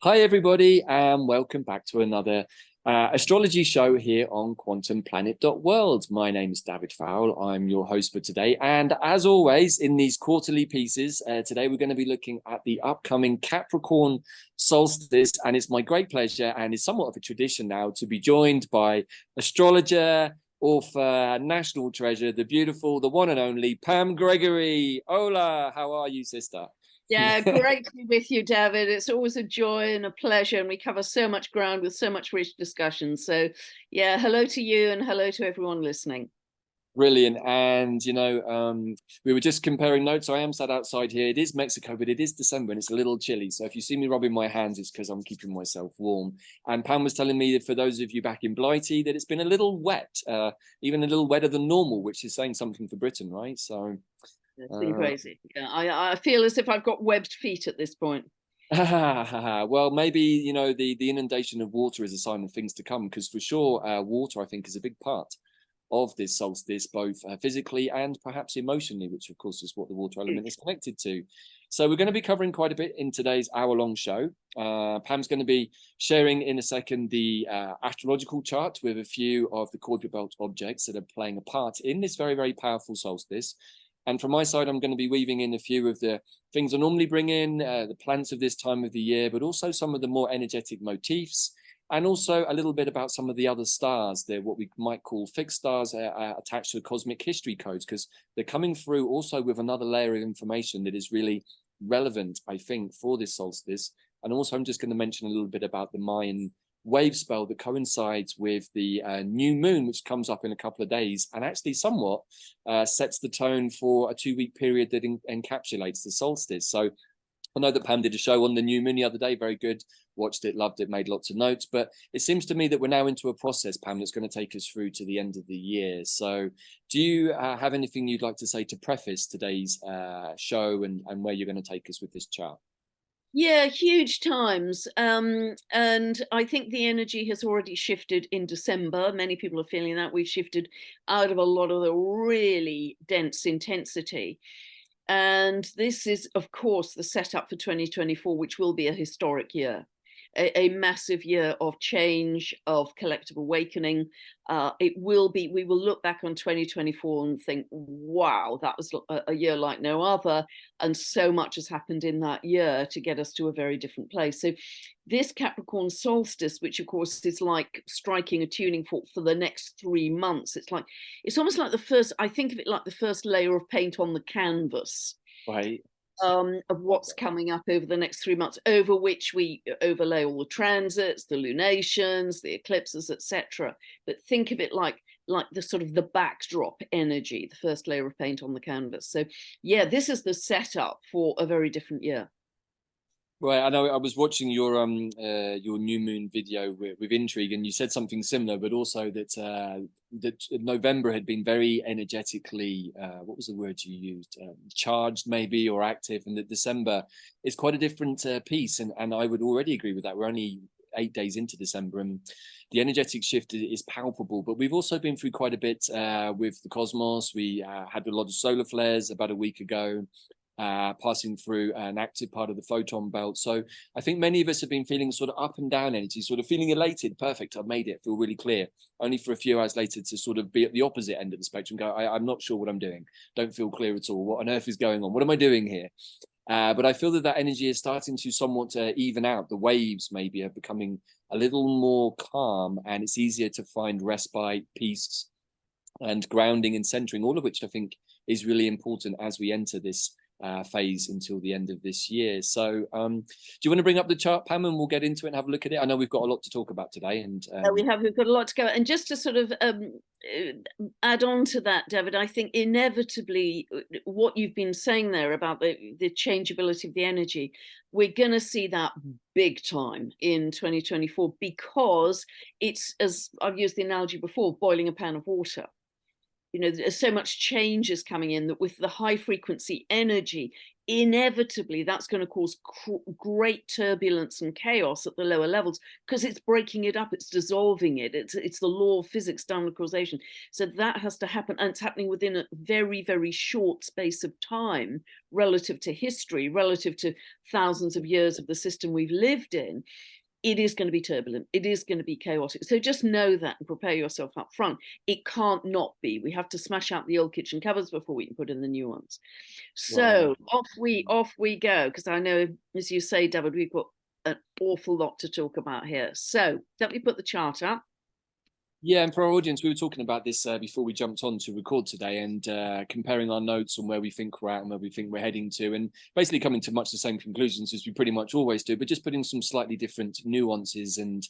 Hi, everybody, and welcome back to another astrology show here on quantumplanet.world. My name is Davyd Farrell. I'm your host for today. And as always, in these quarterly pieces, today we're going to be looking at the upcoming Capricorn Solstice. And it's my great pleasure, and it's somewhat of a tradition now, to be joined by astrologer, author, national treasure, the beautiful, the one and only Pam Gregory. Hola, how are you, sister? Yeah, great to be with you, Davyd. It's always a joy and a pleasure, and we cover so much ground with so much rich discussion. So, yeah, hello to you and hello to everyone listening. Brilliant. And, we were just comparing notes. I am sat outside here. It is Mexico, but it is December and it's a little chilly. So if you see me rubbing my hands, it's because I'm keeping myself warm. And Pam was telling me that for those of you back in Blighty, that it's been a little wet, even a little wetter than normal, which is saying something for Britain, right? So it's been crazy. Yeah, I feel as if I've got webbed feet at this point. Well, maybe, the inundation of water is a sign of things to come, because for sure, water, I think, is a big part of this solstice, both physically and perhaps emotionally, which of course is what the water element is connected to. So we're going to be covering quite a bit in today's hour-long show. Pam's going to be sharing in a second the astrological chart with a few of the Kuiper belt objects that are playing a part in this very, very powerful solstice. And from my side, I'm going to be weaving in a few of the things I normally bring in, the plants of this time of the year, but also some of the more energetic motifs, and also a little bit about some of the other stars. They're what we might call fixed stars attached to the cosmic history codes, because they're coming through also with another layer of information that is really relevant, I think, for this solstice. And also, I'm just going to mention a little bit about the Mayan wave spell that coincides with the new moon, which comes up in a couple of days and actually somewhat sets the tone for a 2-week period that encapsulates the solstice. So I know that Pam did a show on the new moon the other day, very good, watched it, loved it, made lots of notes, but it seems to me that we're now into a process, Pam, that's going to take us through to the end of the year. So do you have anything you'd like to say to preface today's show and where you're going to take us with this chart? Yeah, huge times. And I think the energy has already shifted in December. Many people are feeling that. We've shifted out of a lot of the really dense intensity. And this is, of course, the setup for 2024, which will be a historic year. A massive year of change, of collective awakening. We will look back on 2024 and think, wow, that was a year like no other. And so much has happened in that year to get us to a very different place. So this Capricorn solstice, which of course is like striking a tuning fork for the next 3 months. It's almost like I think of it like the first layer of paint on the canvas. Right. Of what's coming up over the next 3 months, over which we overlay all the transits, the lunations, the eclipses, etc. But think of it like the sort of the backdrop energy, the first layer of paint on the canvas. So yeah, this is the setup for a very different year. Right, I know I was watching your new moon video with intrigue, and you said something similar, but also that November had been very energetically what was the word you used, charged maybe, or active, and that December is quite a different piece, and I would already agree with that. We're only 8 days into December, and the energetic shift is palpable. But we've also been through quite a bit with the cosmos. We had a lot of solar flares about a week ago. Passing through an active part of the photon belt. So I think many of us have been feeling sort of up and down energy, sort of feeling elated, perfect, I've made it, feel really clear, only for a few hours later to sort of be at the opposite end of the spectrum, go, I'm not sure what I'm doing, don't feel clear at all, what on earth is going on, what am I doing here? But I feel that energy is starting to somewhat even out. The waves maybe are becoming a little more calm, and it's easier to find respite, peace, and grounding and centering, all of which I think is really important as we enter this phase until the end of this year. So do you want to bring up the chart, Pam, and we'll get into it and have a look at it? I know we've got a lot to talk about today, and we've got a lot to go. And just to sort of add on to that, Davyd, I think inevitably what you've been saying there about the changeability of the energy, we're going to see that big time in 2024, because it's, as I've used the analogy before, boiling a pan of water. There's so much change is coming in that with the high frequency energy, inevitably that's going to cause great turbulence and chaos at the lower levels, because it's breaking it up, it's dissolving it. It's the law of physics, downward causation. So that has to happen, and it's happening within a very, very short space of time relative to history, relative to thousands of years of the system we've lived in. It is going to be turbulent. It is going to be chaotic. So just know that and prepare yourself up front. It can't not be. We have to smash out the old kitchen cupboards before we can put in the new ones. So off we go, because I know, as you say, Davyd, we've got an awful lot to talk about here. So let me put the chart up. Yeah, and for our audience, we were talking about this before we jumped on to record today, and comparing our notes on where we think we're at and where we think we're heading to, and basically coming to much the same conclusions as we pretty much always do, but just putting some slightly different nuances and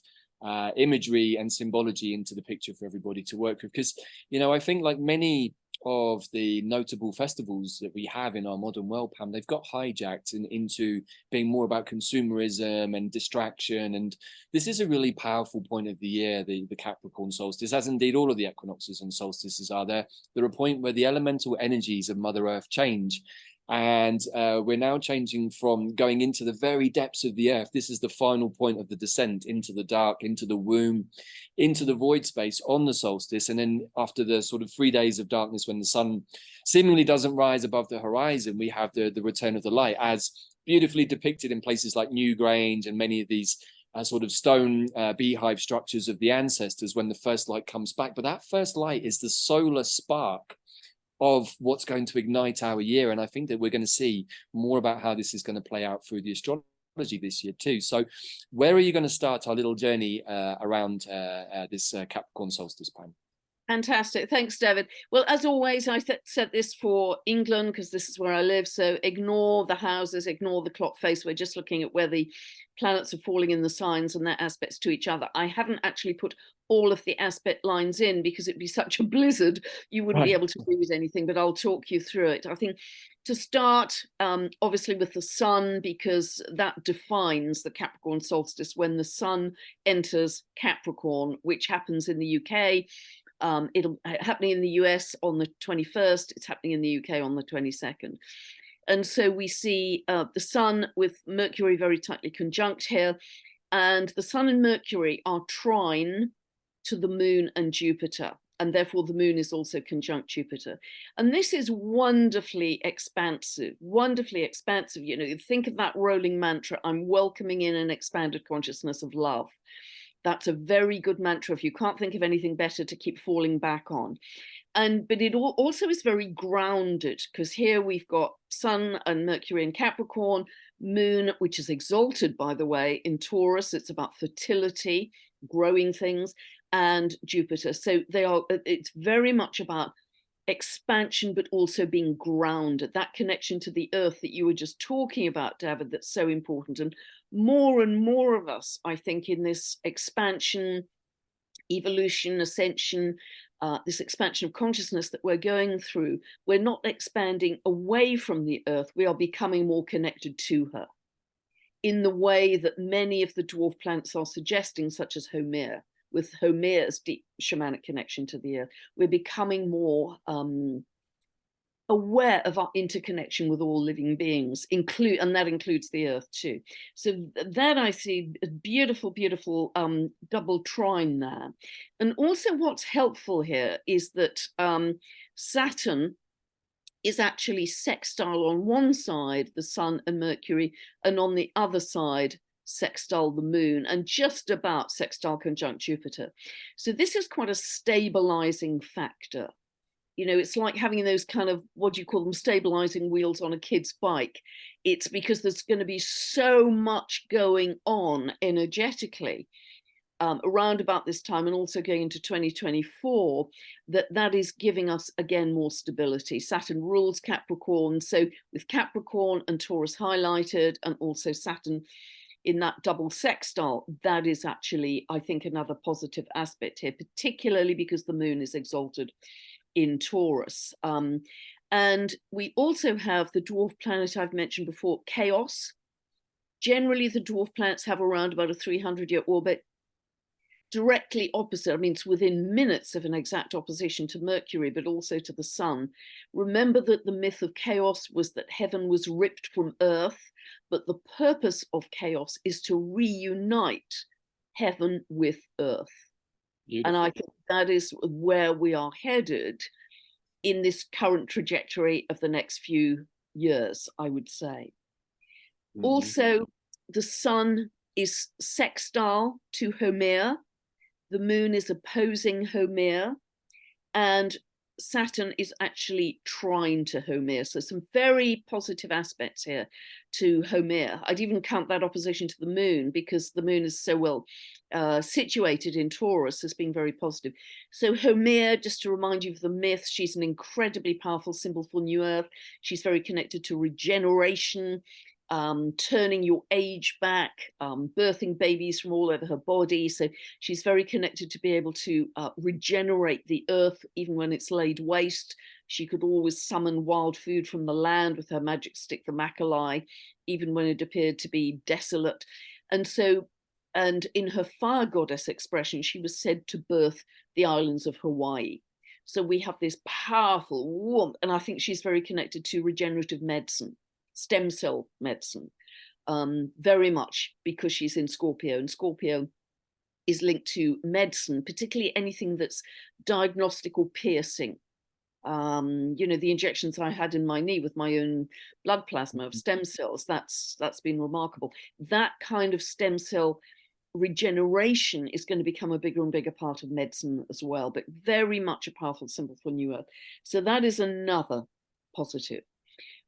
imagery and symbology into the picture for everybody to work with. Because, you know, I think like many of the notable festivals that we have in our modern world, Pam, they've got hijacked into being more about consumerism and distraction. And this is a really powerful point of the year, the Capricorn solstice, as indeed all of the equinoxes and solstices are. They're a point where the elemental energies of Mother Earth change. And we're now changing from going into the very depths of the earth. This is the final point of the descent into the dark, into the womb, into the void space on the solstice. And then after the sort of 3 days of darkness, when the sun seemingly doesn't rise above the horizon, we have the return of the light, as beautifully depicted in places like Newgrange and many of these sort of stone beehive structures of the ancestors, when the first light comes back. But that first light is the solar spark of what's going to ignite our year. And I think that we're going to see more about how this is going to play out through the astrology this year too. So where are you going to start our little journey around this Capricorn solstice, Pam? Fantastic. Thanks, Davyd. Well, as always, I said this for England because this is where I live. So ignore the houses, ignore the clock face. We're just looking at where the planets are falling in the signs and their aspects to each other. I haven't actually put all of the aspect lines in because it'd be such a blizzard, you wouldn't be able to read anything, but I'll talk you through it. I think to start, obviously with the sun, because that defines the Capricorn solstice when the sun enters Capricorn, which happens in the UK. It'll happening in the US on the 21st. It's happening in the UK on the 22nd. And so we see the sun with Mercury very tightly conjunct here. And the sun and Mercury are trine to the moon and Jupiter. And therefore the moon is also conjunct Jupiter. And this is wonderfully expansive, wonderfully expansive. You know, you think of that rolling mantra, I'm welcoming in an expanded consciousness of love. That's a very good mantra if you can't think of anything better to keep falling back on. But it also is very grounded, because here we've got Sun and Mercury in Capricorn, Moon, which is exalted, by the way, in Taurus. It's about fertility, growing things, and Jupiter. So it's very much about expansion, but also being grounded, that connection to the earth that you were just talking about, Davyd, that's so important. And more of us, I think, in this expansion, evolution, ascension, this expansion of consciousness that we're going through, we're not expanding away from the earth, we are becoming more connected to her in the way that many of the dwarf planets are suggesting, such as Homer, with Homer's deep shamanic connection to the earth. We're becoming more aware of our interconnection with all living beings, and that includes the earth too. So that I see a beautiful, beautiful double trine there. And also what's helpful here is that Saturn is actually sextile on one side, the sun and Mercury, and on the other side, sextile the moon, and just about sextile conjunct Jupiter. So this is quite a stabilizing factor. You know, it's like having those kind of, what do you call them, stabilizing wheels on a kid's bike. It's because there's going to be so much going on energetically around about this time, and also going into 2024, that is giving us, again, more stability. Saturn rules Capricorn. So with Capricorn and Taurus highlighted, and also Saturn in that double sextile, that is actually, I think, another positive aspect here, particularly because the moon is exalted in Taurus. And we also have the dwarf planet I've mentioned before, Chaos. Generally, the dwarf planets have around about a 300-year orbit. directly opposite. I mean, it's within minutes of an exact opposition to Mercury, but also to the sun. Remember that the myth of chaos was that heaven was ripped from earth, but the purpose of chaos is to reunite heaven with earth. Beautiful. And I think that is where we are headed in this current trajectory of the next few years, I would say. Mm-hmm. Also, the sun is sextile to Homer. The moon is opposing Homer, and Saturn is actually trine to Homer. So some very positive aspects here to Homer. I'd even count that opposition to the moon, because the moon is so well situated in Taurus as being very positive. So Homer, just to remind you of the myth, she's an incredibly powerful symbol for New Earth. She's very connected to regeneration, turning your age back, birthing babies from all over her body. So she's very connected to be able to regenerate the earth, even when it's laid waste. She could always summon wild food from the land with her magic stick, the Makalai, even when it appeared to be desolate. And so, and in her fire goddess expression, she was said to birth the islands of Hawaii. So we have this powerful warmth, and I think she's very connected to regenerative medicine, stem cell medicine, very much because she's in Scorpio, and Scorpio is linked to medicine, particularly anything that's diagnostic or piercing. You know, the injections I had in my knee with my own blood plasma of stem cells, that's been remarkable. That kind of stem cell regeneration is going to become a bigger and bigger part of medicine as well, but very much a powerful symbol for New Earth. So that is another positive.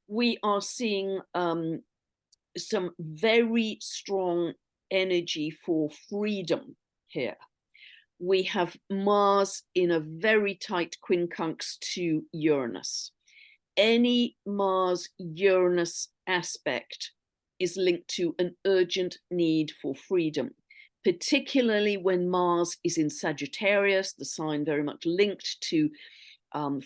We are seeing some very strong energy for freedom here. We have Mars in a very tight quincunx to Uranus. Any Mars-Uranus aspect is linked to an urgent need for freedom, particularly when Mars is in Sagittarius, the sign very much linked to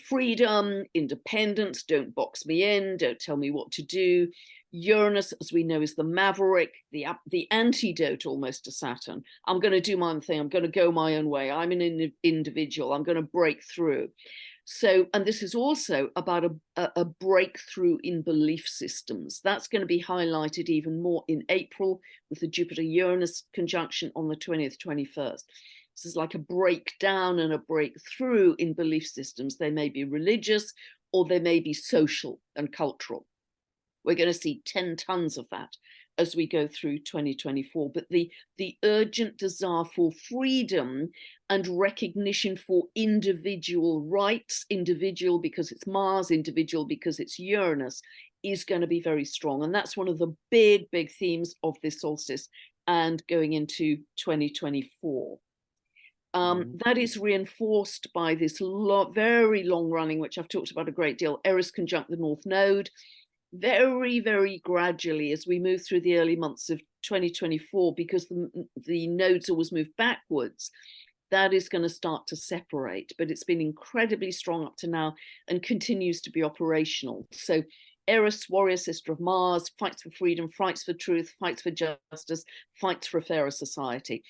freedom, independence, don't box me in, don't tell me what to do. Uranus, as we know, is the maverick, the antidote almost to Saturn. I'm going to do my own thing. I'm going to go my own way. I'm an individual. I'm going to break through. So, and this is also about a breakthrough in belief systems. That's going to be highlighted even more in April with the Jupiter-Uranus conjunction on the 20th, 21st. This is like a breakdown and a breakthrough in belief systems. They may be religious or they may be social and cultural. We're going to see 10 tons of that as we go through 2024. But the urgent desire for freedom and recognition for individual rights, individual because it's Mars, individual because it's Uranus, is going to be very strong. And that's one of the big, big themes of this solstice and going into 2024. That is reinforced by this very long running, which I've talked about a great deal, Eris conjunct the North Node. Very, very gradually as we move through the early months of 2024, because the nodes always move backwards, that is going to start to separate. But it's been incredibly strong up to now and continues to be operational. So Eris, warrior sister of Mars, fights for freedom, fights for truth, fights for justice, fights for a fairer society.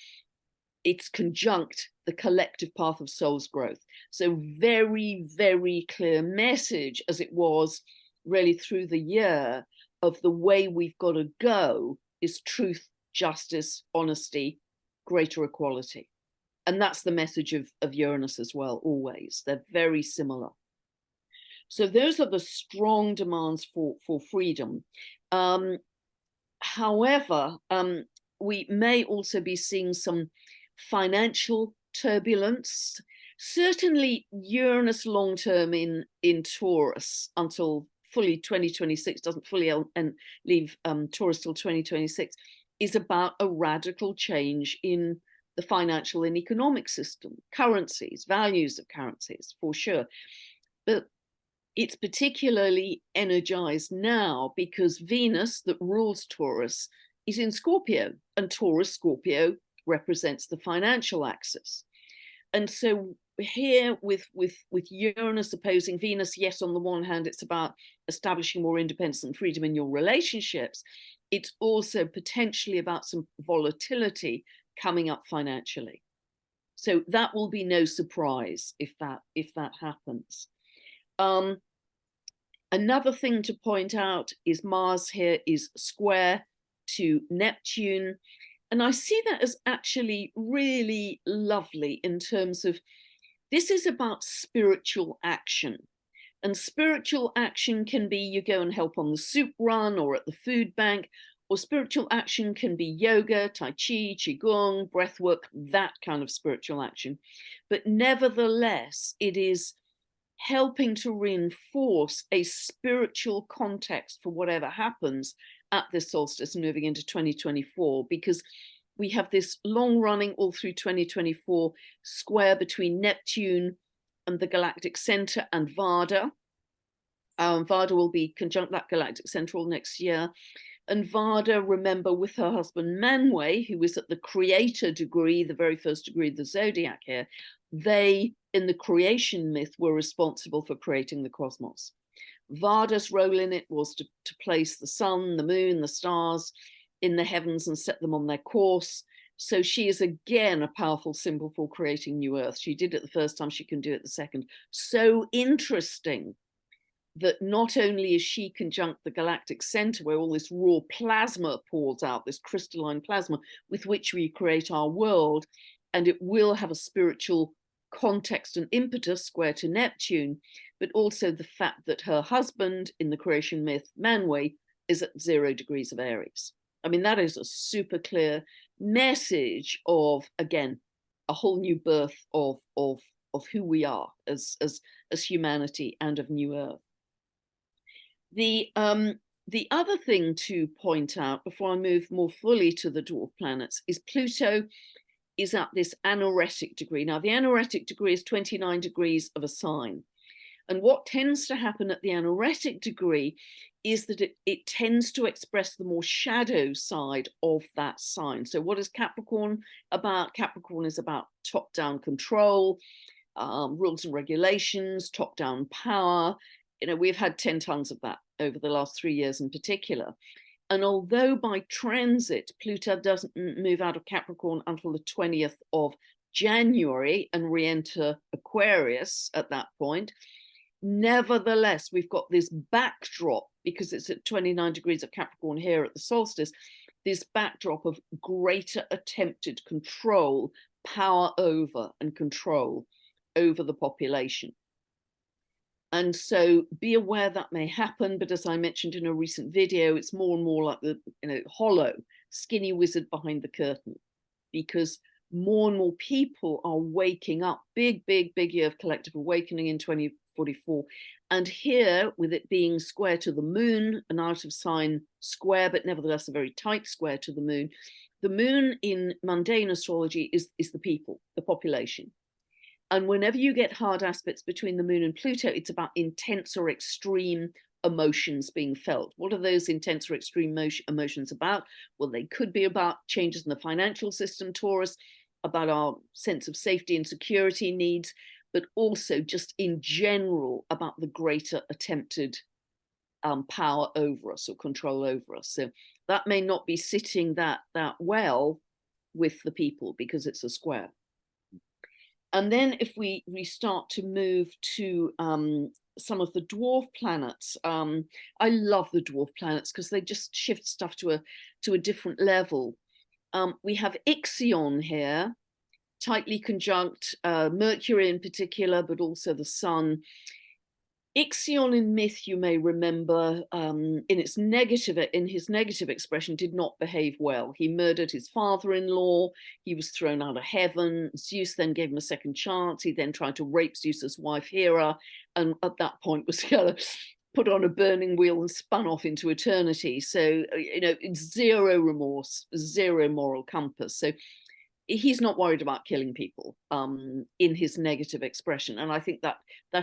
It's conjunct the collective path of soul's growth. So very, very clear message, as it was really through the year, of the way we've got to go is truth, justice, honesty, greater equality. And that's the message of Uranus as well, always. They're very similar. So those are the strong demands for freedom. However, we may also be seeing some financial turbulence. Certainly Uranus long-term in Taurus until fully 2026, doesn't fully leave Taurus till 2026, is about a radical change in the financial and economic system, currencies, values of currencies, for sure. But it's particularly energized now because Venus, that rules Taurus, is in Scorpio, and Taurus, Scorpio, represents the financial axis. And so here with Uranus opposing Venus, yes, on the one hand, it's about establishing more independence and freedom in your relationships. It's also potentially about some volatility coming up financially. So that will be no surprise if that happens. Another thing to point out is Mars here is square to Neptune. And I see that as actually really lovely in terms of, this is about spiritual action. And spiritual action can be you go and help on the soup run or at the food bank, or spiritual action can be yoga, tai chi, qigong, breath work, that kind of spiritual action. But nevertheless, it is helping to reinforce a spiritual context for whatever happens at this solstice moving into 2024, because we have this long running all through 2024 square between Neptune and the galactic center and Vada. Vada will be conjunct that galactic central next year. And Vada, remember, with her husband Manwë, who is at the creator degree, the very first degree of the zodiac here, they, in the creation myth, were responsible for creating the cosmos. Vada's role in it was to place the sun, the moon, the stars in the heavens and set them on their course. So she is again a powerful symbol for creating new Earth. She did it the first time, she can do it the second. So interesting that not only is she conjunct the galactic center, where all this raw plasma pours out, this crystalline plasma with which we create our world, and it will have a spiritual context and impetus square to Neptune, but also the fact that her husband in the creation myth, Manwë, is at 0 degrees of Aries. I mean, that is a super clear message of, again, a whole new birth of who we are as humanity and of new Earth. The other thing to point out before I move more fully to the dwarf planets is Pluto is at this anaretic degree. Now, the anaretic degree is 29 degrees of a sign. And what tends to happen at the anaretic degree is that it tends to express the more shadow side of that sign. So what is Capricorn about? Capricorn is about top-down control, rules and regulations, top-down power. You know, we've had 10 tons of that over the last 3 years in particular. And although by transit, Pluto doesn't move out of Capricorn until the 20th of January and re-enter Aquarius at that point, nevertheless, we've got this backdrop, because it's at 29 degrees of Capricorn here at the solstice, this backdrop of greater attempted control, power over and control over the population. And so be aware that may happen, but as I mentioned in a recent video, it's more and more like the hollow, skinny wizard behind the curtain, because more and more people are waking up. Big year of collective awakening in 2044. And here, with it being square to the moon, an out of sign square, but nevertheless a very tight square to the moon in mundane astrology is the people, the population. And whenever you get hard aspects between the moon and Pluto, it's about intense or extreme emotions being felt. What are those intense or extreme emotions about? Well, they could be about changes in the financial system, Taurus, about our sense of safety and security needs, but also just in general about the greater attempted power over us or control over us. So that may not be sitting that well with the people because it's a square. And then if we start to move to some of the dwarf planets, I love the dwarf planets because they just shift stuff to a different level. We have Ixion here, tightly conjunct Mercury in particular, but also the Sun. Ixion in myth, you may remember, in his negative expression, did not behave well. He murdered his father-in-law. He was thrown out of heaven. Zeus then gave him a second chance. He then tried to rape Zeus's wife Hera, and at that point was kind of put on a burning wheel and spun off into eternity. So, it's zero remorse, zero moral compass. So he's not worried about killing people in his negative expression. And I think that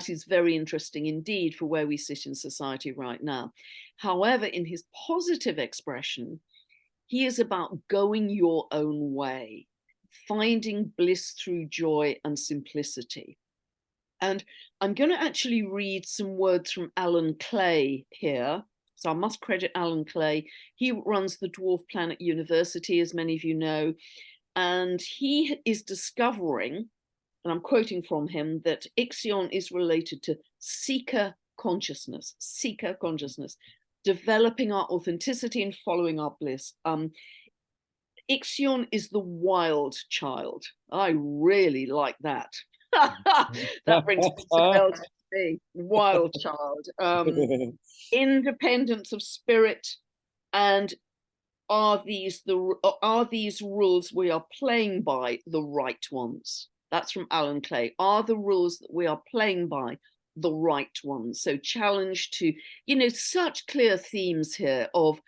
is very interesting indeed for where we sit in society right now. However, in his positive expression, he is about going your own way, finding bliss through joy and simplicity. And I'm going to actually read some words from Alan Clay here. So I must credit Alan Clay. He runs the Dwarf Planet University, as many of you know. And he is discovering, and I'm quoting from him, that Ixion is related to seeker consciousness, developing our authenticity and following our bliss. Ixion is the wild child. I really like that. That brings a bell to me. Wild child. Independence of spirit, and are these rules we are playing by the right ones? That's from Alan Clay. Are the rules that we are playing by the right ones? So challenge to, such clear themes here of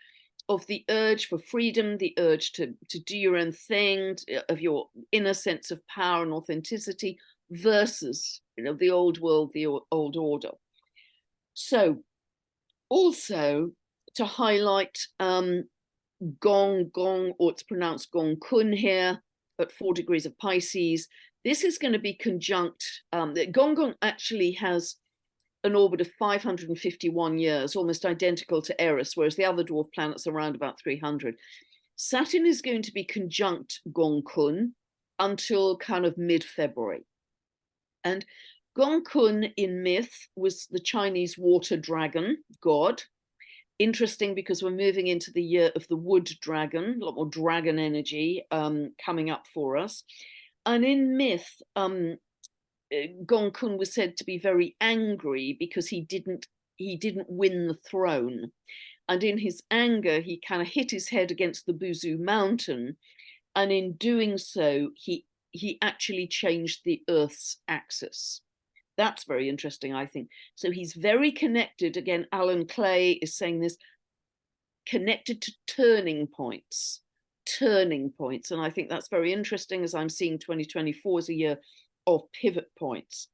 the urge for freedom, the urge to do your own thing, of your inner sense of power and authenticity versus, the old world, the old order. So also to highlight Gong, or it's pronounced Gong Kun here at 4 degrees of Pisces. This is going to be conjunct. Gong actually has an orbit of 551 years, almost identical to Eris, whereas the other dwarf planets are around about 300. Saturn is going to be conjunct Gong Kun until kind of mid-February. And Gong Kun in myth was the Chinese water dragon god. Interesting, because we're moving into the year of the wood dragon, a lot more dragon energy coming up for us. And in myth, Gong Kun was said to be very angry because he didn't win the throne. And in his anger, he kind of hit his head against the Buzu mountain. And in doing so, he actually changed the Earth's axis. That's very interesting, I think. So he's very connected. Again, Alan Clay is saying this, connected to turning points. And I think that's very interesting, as I'm seeing 2024 as a year of pivot points.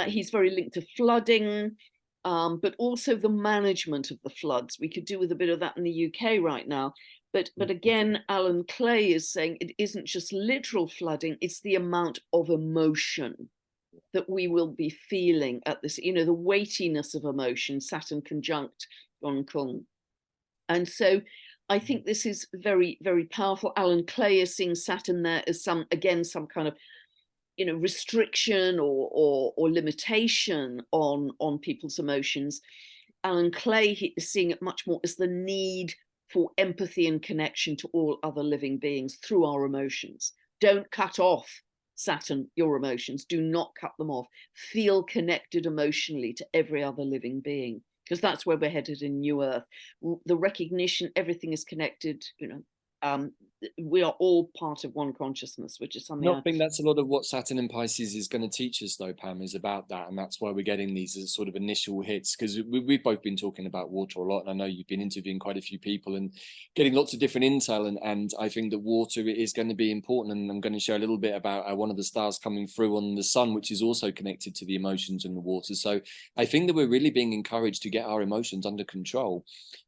He's very linked to flooding, but also the management of the floods. We could do with a bit of that in the UK right now. But again, Alan Clay is saying it isn't just literal flooding, it's the amount of emotion that we will be feeling at this, the weightiness of emotion, Saturn conjunct Gong Kun. And so I think this is very, very powerful. Alan Clay is seeing Saturn there as some kind of, restriction or limitation on people's emotions. Alan Clay is seeing it much more as the need for empathy and connection to all other living beings through our emotions. Don't cut off, Saturn, your emotions. Do not cut them off. Feel connected emotionally to every other living being, because that's where we're headed in New Earth. The recognition, everything is connected, we are all part of one consciousness, which is something I think that's a lot of what Saturn in Pisces is going to teach us, though, Pam, is about that. And that's why we're getting these as sort of initial hits, because we've both been talking about water a lot. And I know you've been interviewing quite a few people and getting lots of different intel. And I think that water is going to be important. And I'm going to share a little bit about one of the stars coming through on the sun, which is also connected to the emotions in the water. So I think that we're really being encouraged to get our emotions under control.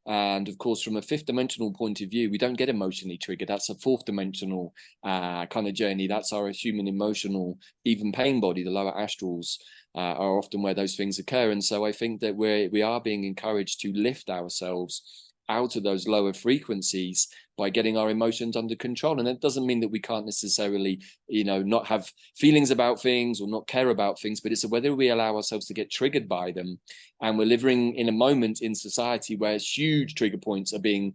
And of course, from a fifth dimensional point of view, we don't get emotionally triggered. That's a fourth dimensional kind of journey. That's our human emotional, even pain body. The lower astrals are often where those things occur. And so I think that we are being encouraged to lift ourselves out of those lower frequencies by getting our emotions under control. And it doesn't mean that we can't necessarily, not have feelings about things or not care about things, but it's whether we allow ourselves to get triggered by them. And we're living in a moment in society where huge trigger points are being,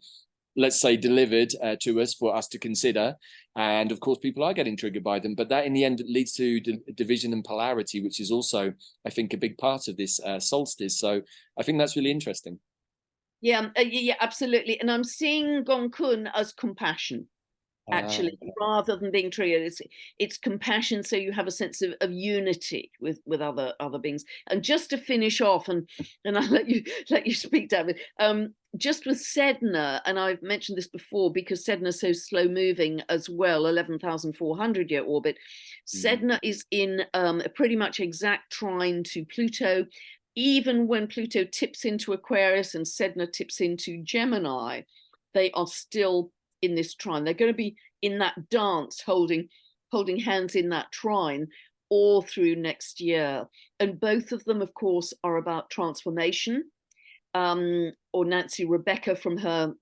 let's say, delivered to us for us to consider. And of course, people are getting triggered by them, but that in the end leads to division and polarity, which is also, I think, a big part of this solstice. So I think that's really interesting. Yeah, absolutely. And I'm seeing Gong Kun as compassion, actually, rather than being triggered. It's compassion, so you have a sense of unity with other beings. And just to finish off, and I'll let you speak, David. Just with Sedna, and I've mentioned this before because Sedna is so slow moving as well, 11,400 year orbit. Sedna is in a pretty much exact trine to Pluto. Even when Pluto tips into Aquarius and Sedna tips into Gemini, they are still in this trine. They're going to be in that dance, holding hands in that trine all through next year. And both of them, of course, are about transformation. Or Nancy Rebecca, from her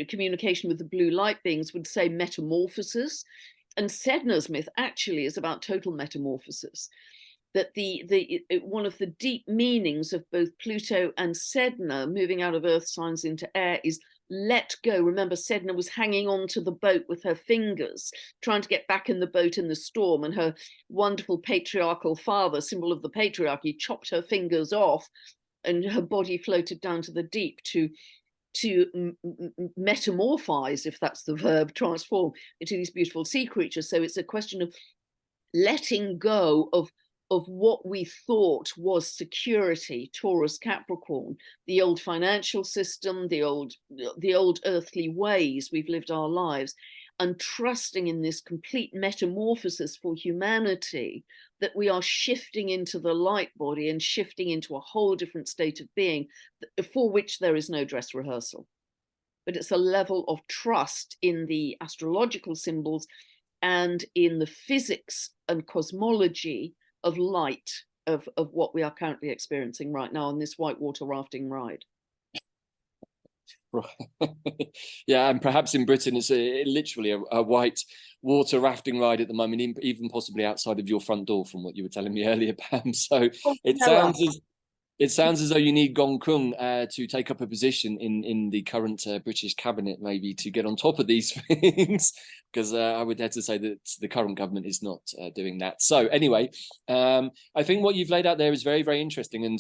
communication with the blue light beings, would say metamorphosis. And Sedna's myth actually is about total metamorphosis. That one of the deep meanings of both Pluto and Sedna moving out of earth signs into air is let go. Remember, Sedna was hanging on to the boat with her fingers, trying to get back in the boat in the storm, and her wonderful patriarchal father, symbol of the patriarchy, chopped her fingers off, and her body floated down to the deep to metamorphize, if that's the verb, transform into these beautiful sea creatures. So it's a question of letting go of what we thought was security, Taurus, Capricorn, the old financial system, the old earthly ways we've lived our lives, and trusting in this complete metamorphosis for humanity, that we are shifting into the light body and shifting into a whole different state of being for which there is no dress rehearsal. But it's a level of trust in the astrological symbols and in the physics and cosmology of light of what we are currently experiencing right now on this whitewater rafting ride. Yeah, and perhaps in Britain it's literally a white water rafting ride at the moment, even possibly outside of your front door, from what you were telling me earlier, Pam. So it sounds as though you need Gong Kung to take up a position in the current British cabinet, maybe, to get on top of these things, because I would dare to say that the current government is not doing that. So anyway, I think what you've laid out there is very, very interesting, and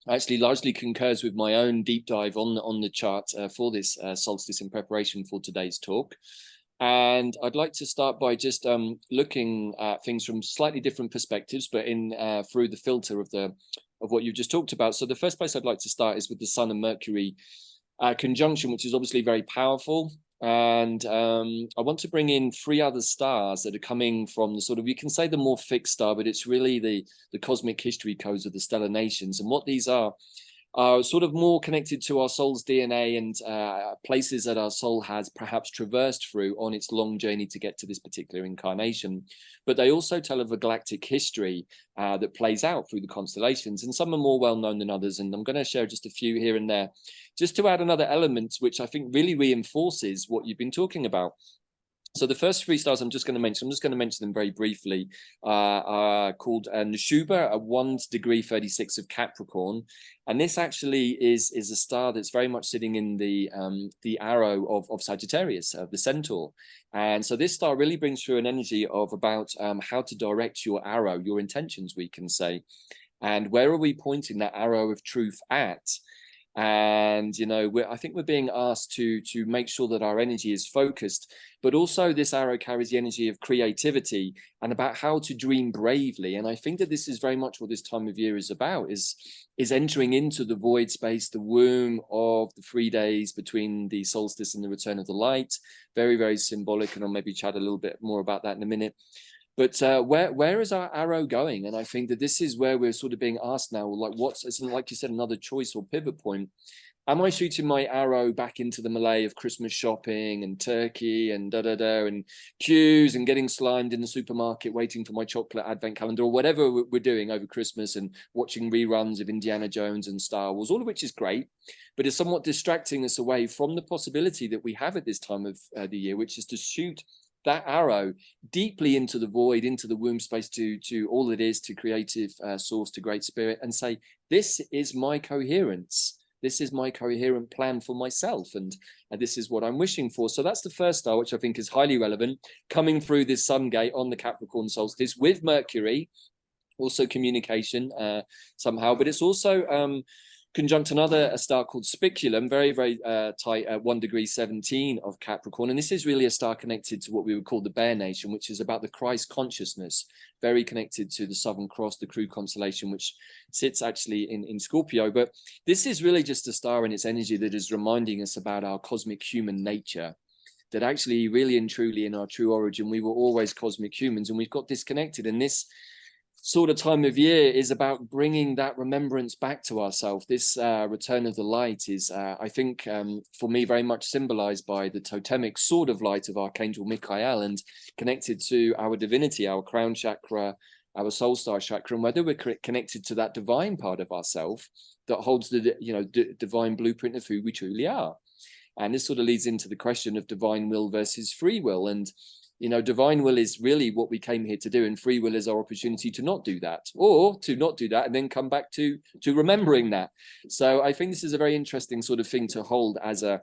actually largely concurs with my own deep dive on the chart for this solstice in preparation for today's talk. And I'd like to start by just looking at things from slightly different perspectives, but through the filter of what you've just talked about. So the first place I'd like to start is with the Sun and Mercury conjunction, which is obviously very powerful. And I want to bring in 3 other stars that are coming from the sort of, you can say the more fixed star, but it's really the cosmic history codes of the stellar nations. And what these are sort of more connected to our soul's DNA and places that our soul has perhaps traversed through on its long journey to get to this particular incarnation. But they also tell of a galactic history that plays out through the constellations, and some are more well known than others. And I'm going to share just a few here and there, just to add another element, which I think really reinforces what you've been talking about. So the first 3 stars I'm just going to mention them very briefly, are called Nashuba, a 1 degree 36 of Capricorn. And this actually is a star that's very much sitting in the arrow of Sagittarius, of the centaur. And so this star really brings through an energy of about how to direct your arrow, your intentions, we can say. And where are we pointing that arrow of truth at? And, you know, I think we're being asked to make sure that our energy is focused, but also this arrow carries the energy of creativity and about how to dream bravely. And I think that this is very much what this time of year is about, is entering into the void space, the womb of the 3 days between the solstice and the return of the light. Very, very symbolic. And I'll maybe chat a little bit more about that in a minute. But where is our arrow going? And I think that this is where we're sort of being asked now, like, it's like you said, another choice or pivot point. Am I shooting my arrow back into the melee of Christmas shopping and turkey and and queues and getting slimed in the supermarket, waiting for my chocolate advent calendar, or whatever we're doing over Christmas, and watching reruns of Indiana Jones and Star Wars, all of which is great, but it's somewhat distracting us away from the possibility that we have at this time of the year, which is to shoot that arrow deeply into the void, into the womb space, to all it is, to creative source, to great spirit, and say, this is my coherence. This is my coherent plan for myself, and this is what I'm wishing for. So that's the first star, which I think is highly relevant, coming through this sun gate on the Capricorn solstice with Mercury, also communication somehow, but it's also conjunct a star called Spiculum, very, very tight at 1 degree 17 of Capricorn. And this is really a star connected to what we would call the Bear Nation, which is about the Christ consciousness, very connected to the Southern Cross, the Crew constellation, which sits actually in Scorpio. But this is really just a star in its energy that is reminding us about our cosmic human nature, that actually really and truly in our true origin, we were always cosmic humans, and we've got disconnected. And this sort of time of year is about bringing that remembrance back to ourselves. This return of the light is, I think, for me, very much symbolized by the totemic sword of light of Archangel Michael, and connected to our divinity, our crown chakra, our soul star chakra, and whether we're connected to that divine part of ourselves that holds the divine blueprint of who we truly are. And this sort of leads into the question of divine will versus free will. And you know, divine will is really what we came here to do, and free will is our opportunity to not do that, or to not do that and then come back to remembering that. So I think this is a very interesting sort of thing to hold as a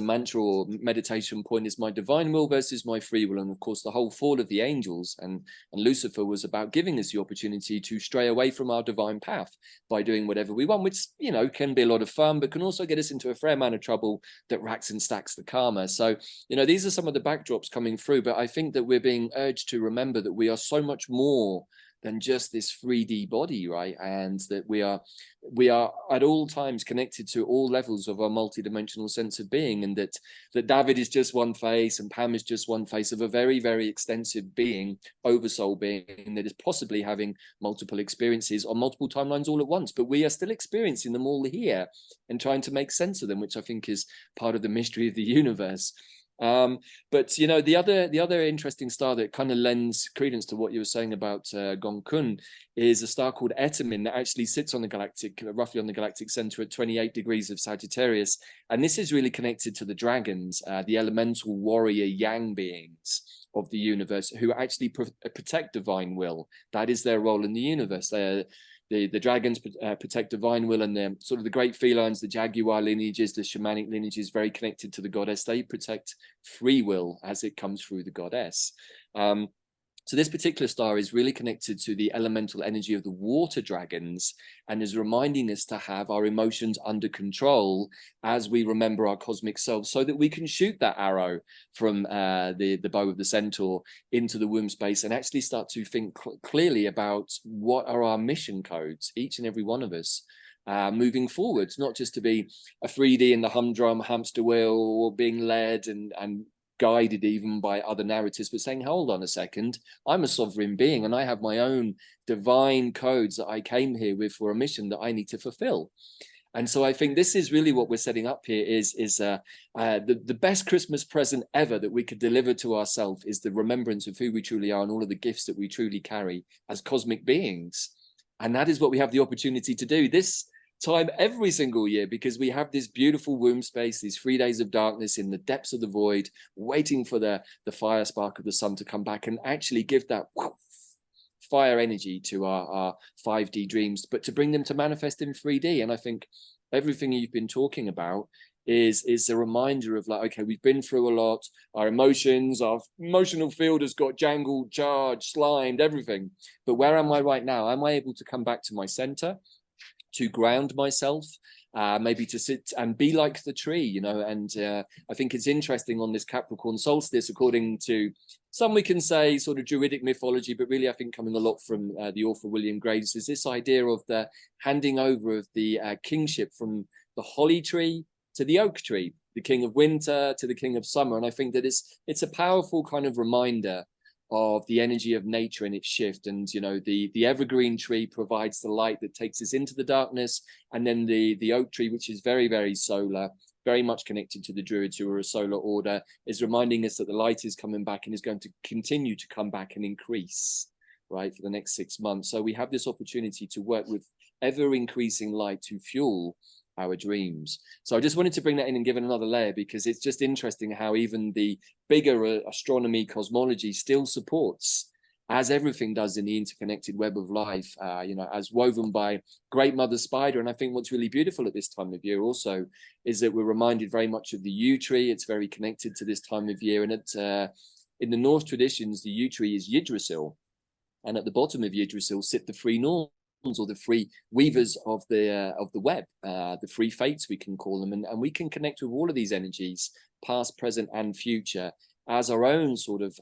mantra or meditation point, is my divine will versus my free will. And of course, the whole fall of the angels and Lucifer was about giving us the opportunity to stray away from our divine path by doing whatever we want, which, you know, can be a lot of fun, but can also get us into a fair amount of trouble that racks and stacks the karma. So, you know, these are some of the backdrops coming through, but I think that we're being urged to remember that we are so much more than just this 3D body, right? And that we are at all times connected to all levels of our multidimensional sense of being, and that Davyd is just one face and Pam is just one face of a very, very extensive being, oversoul being, that is possibly having multiple experiences on multiple timelines all at once, but we are still experiencing them all here and trying to make sense of them, which I think is part of the mystery of the universe. But you know, the other interesting star that kind of lends credence to what you were saying about Gongkun is a star called Etamin that actually sits on the galactic, roughly on the galactic center at 28 degrees of Sagittarius, and this is really connected to the dragons, the elemental warrior yang beings of the universe, who actually protect divine will. That is their role in the universe. They're the dragons protect divine will, and the sort of the great felines, the jaguar lineages, the shamanic lineages, very connected to the goddess. They protect free will as it comes through the goddess. So this particular star is really connected to the elemental energy of the water dragons, and is reminding us to have our emotions under control as we remember our cosmic self, so that we can shoot that arrow from the bow of the centaur into the womb space and actually start to think clearly about what are our mission codes, each and every one of us. Moving forwards, not just to be a 3D in the humdrum hamster wheel, or being led and guided even by other narratives, but saying, hold on a second, I'm a sovereign being and I have my own divine codes that I came here with for a mission that I need to fulfill. And so I think this is really what we're setting up here, is the best Christmas present ever that we could deliver to ourselves is the remembrance of who we truly are and all of the gifts that we truly carry as cosmic beings. And that is what we have the opportunity to do this time every single year, because we have this beautiful womb space, these 3 days of darkness in the depths of the void, waiting for the fire spark of the sun to come back and actually give that fire energy to our 5D dreams, but to bring them to manifest in 3D. And I think everything you've been talking about is a reminder of, like, okay, we've been through a lot, our emotions, our emotional field has got jangled, charged, slimed, everything, but where am I right now? Am I able to come back to my center, to ground myself, maybe to sit and be like the tree, you know? And I think it's interesting on this Capricorn solstice, according to some, we can say sort of Druidic mythology, but really I think coming a lot from the author William Graves, is this idea of the handing over of the kingship from the holly tree to the oak tree, the king of winter to the king of summer. And I think that it's a powerful kind of reminder of the energy of nature and its shift. And you know, the evergreen tree provides the light that takes us into the darkness, and then the oak tree, which is very, very solar, very much connected to the Druids, who are a solar order, is reminding us that the light is coming back and is going to continue to come back and increase, right, for the next 6 months. So we have this opportunity to work with ever increasing light to fuel our dreams. So I just wanted to bring that in and give it another layer, because it's just interesting how even the bigger astronomy, cosmology still supports, as everything does in the interconnected web of life, you know, as woven by Great Mother Spider. And I think what's really beautiful at this time of year also is that we're reminded very much of the yew tree. It's very connected to this time of year. And in the Norse traditions, the yew tree is Yggdrasil. And at the bottom of Yggdrasil sit the three Norns, or the free weavers of the web, the free fates, we can call them, and we can connect with all of these energies, past, present, and future, as our own sort of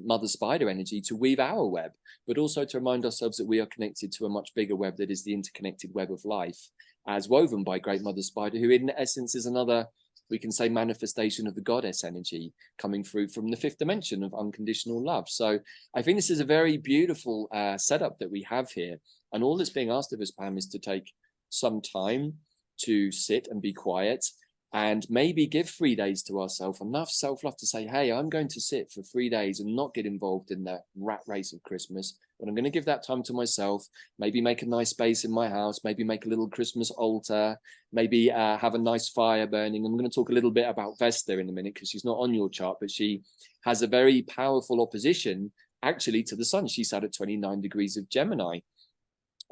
mother spider energy to weave our web, but also to remind ourselves that we are connected to a much bigger web that is the interconnected web of life, as woven by Great Mother Spider, who in essence is another, we can say, manifestation of the goddess energy coming through from the fifth dimension of unconditional love. So I think this is a very beautiful setup that we have here. And all that's being asked of us, Pam, is to take some time to sit and be quiet and maybe give 3 days to ourselves, enough self-love to say, hey, I'm going to sit for 3 days and not get involved in the rat race of Christmas, but I'm going to give that time to myself, maybe make a nice space in my house, maybe make a little Christmas altar, maybe have a nice fire burning. I'm going to talk a little bit about Vesta in a minute, because she's not on your chart, but she has a very powerful opposition actually to the sun. She's sat at 29 degrees of Gemini.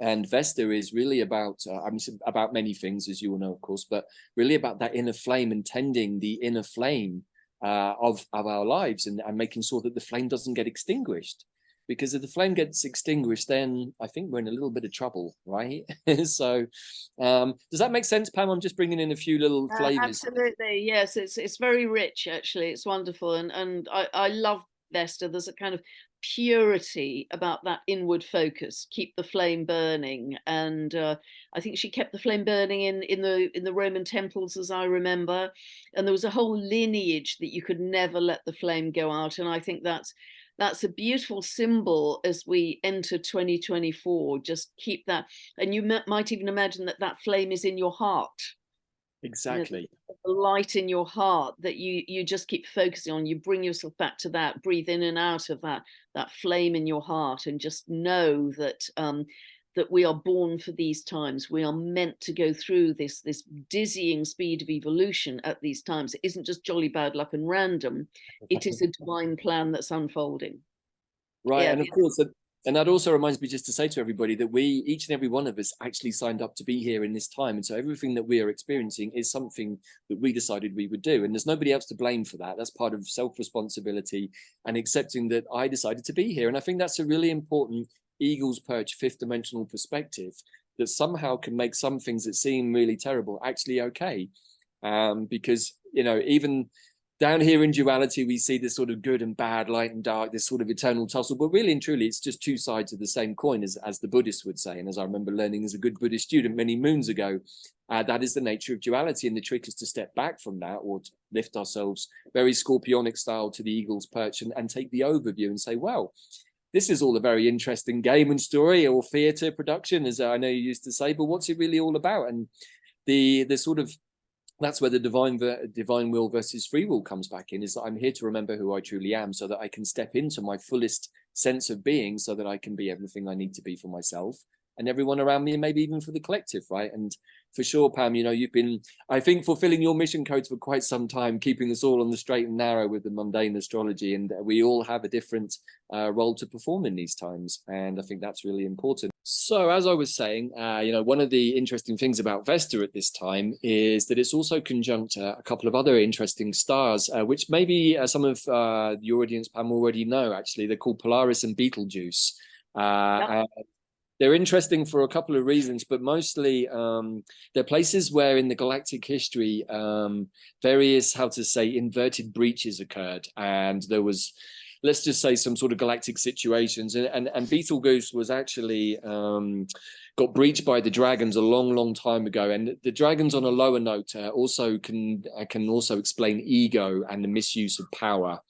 And Vesta is really about, about many things, as you all know, of course, but really about that inner flame and tending the inner flame of our lives, and making sure that the flame doesn't get extinguished. Because if the flame gets extinguished, then I think we're in a little bit of trouble, right? So does that make sense, Pam? I'm just bringing in a few little flavors. Absolutely, yes. It's very rich, actually. It's wonderful. And I love Vesta. There's a kind of purity about that inward focus, keep the flame burning. And I think she kept the flame burning in the Roman temples, as I remember. And there was a whole lineage that you could never let the flame go out. And I think that's a beautiful symbol as we enter 2024. Just keep that. And you might even imagine that that flame is in your heart. Exactly. The light in your heart that you just keep focusing on. You bring yourself back to that, breathe in and out of that flame in your heart, and just know that that we are born for these times. We are meant to go through this dizzying speed of evolution at these times. It isn't just jolly bad luck and random. It is a divine plan that's unfolding. Right. Yeah. And of course, and that also reminds me just to say to everybody that each and every one of us actually signed up to be here in this time. And so everything that we are experiencing is something that we decided we would do. And there's nobody else to blame for that. That's part of self-responsibility and accepting that I decided to be here. And I think that's a really important eagle's perch, fifth dimensional perspective that somehow can make some things that seem really terrible actually okay. Because, you know, even down here in duality, we see this sort of good and bad, light and dark, this sort of eternal tussle. But really and truly, it's just two sides of the same coin, as the Buddhists would say. And as I remember learning as a good Buddhist student many moons ago, that is the nature of duality. And the trick is to step back from that, or to lift ourselves very scorpionic style to the eagle's perch and take the overview and say, well, this is all a very interesting game and story, or theatre production, as I know you used to say, but what's it really all about? And the sort of, that's where the divine will versus free will comes back in, is that I'm here to remember who I truly am, so that I can step into my fullest sense of being, so that I can be everything I need to be for myself and everyone around me, and maybe even for the collective, right? And for sure, Pam, you know, you've been, I think, fulfilling your mission codes for quite some time, keeping us all on the straight and narrow with the mundane astrology, and we all have a different role to perform in these times, and I think that's really important. So as I was saying, you know, one of the interesting things about Vesta at this time is that it's also conjunct a couple of other interesting stars, which maybe some of your audience, Pam, already know. Actually, they're called Polaris and Betelgeuse. Yep. They're interesting for a couple of reasons, but mostly they're places where in the galactic history, various, how to say, inverted breaches occurred. And there was, let's just say, some sort of galactic situations. And Betelgeuse was actually got breached by the dragons a long time ago. And the dragons, on a lower note, also can also explain ego and the misuse of power.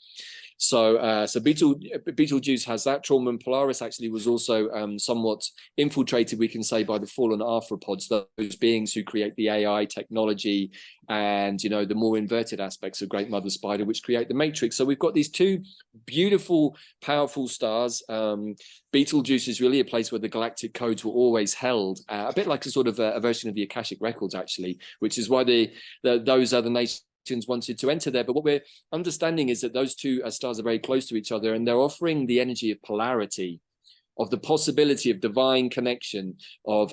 So Betelgeuse has that trauma, and Polaris actually was also somewhat infiltrated, we can say, by the fallen arthropods, those beings who create the AI technology and, you know, the more inverted aspects of Great Mother Spider, which create the Matrix. So we've got these two beautiful, powerful stars. Betelgeuse is really a place where the galactic codes were always held, a bit like a sort of a version of the Akashic Records, actually, which is why those other nations wanted to enter there. But what we're understanding is that those two stars are very close to each other, and they're offering the energy of polarity, of the possibility of divine connection, of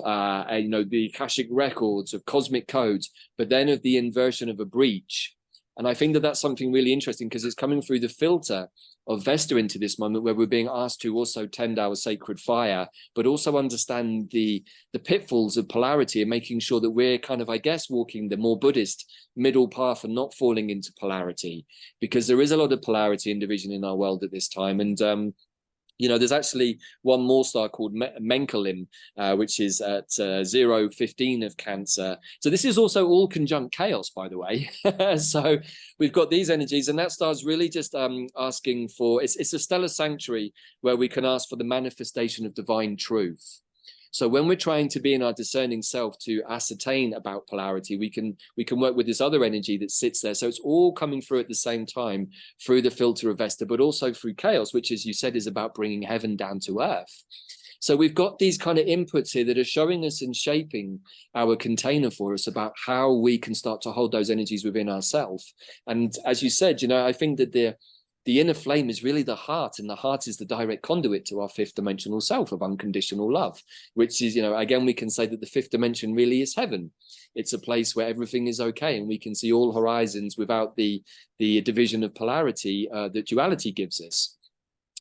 you know, the Akashic records, of cosmic codes, but then of the inversion of a breach. And I think that that's something really interesting, because it's coming through the filter of Vesta into this moment, where we're being asked to also tend our sacred fire, but also understand the pitfalls of polarity, and making sure that we're kind of, I guess, walking the more Buddhist middle path and not falling into polarity, because there is a lot of polarity and division in our world at this time. And you know, there's actually one more star called Menkalim, which is at 015 of Cancer. So this is also all conjunct chaos, by the way. So we've got these energies, and that star's really just asking for, it's a stellar sanctuary where we can ask for the manifestation of divine truth. So when we're trying to be in our discerning self to ascertain about polarity, we can work with this other energy that sits there. So it's all coming through at the same time through the filter of Vesta, but also through chaos, which, as you said, is about bringing heaven down to earth. So we've got these kind of inputs here that are showing us and shaping our container for us about how we can start to hold those energies within ourselves. And as you said, you know, I think that the inner flame is really the heart, and the heart is the direct conduit to our fifth dimensional self of unconditional love, which is, you know, again, we can say that the fifth dimension really is heaven. It's a place where everything is okay, and we can see all horizons without the division of polarity that duality gives us.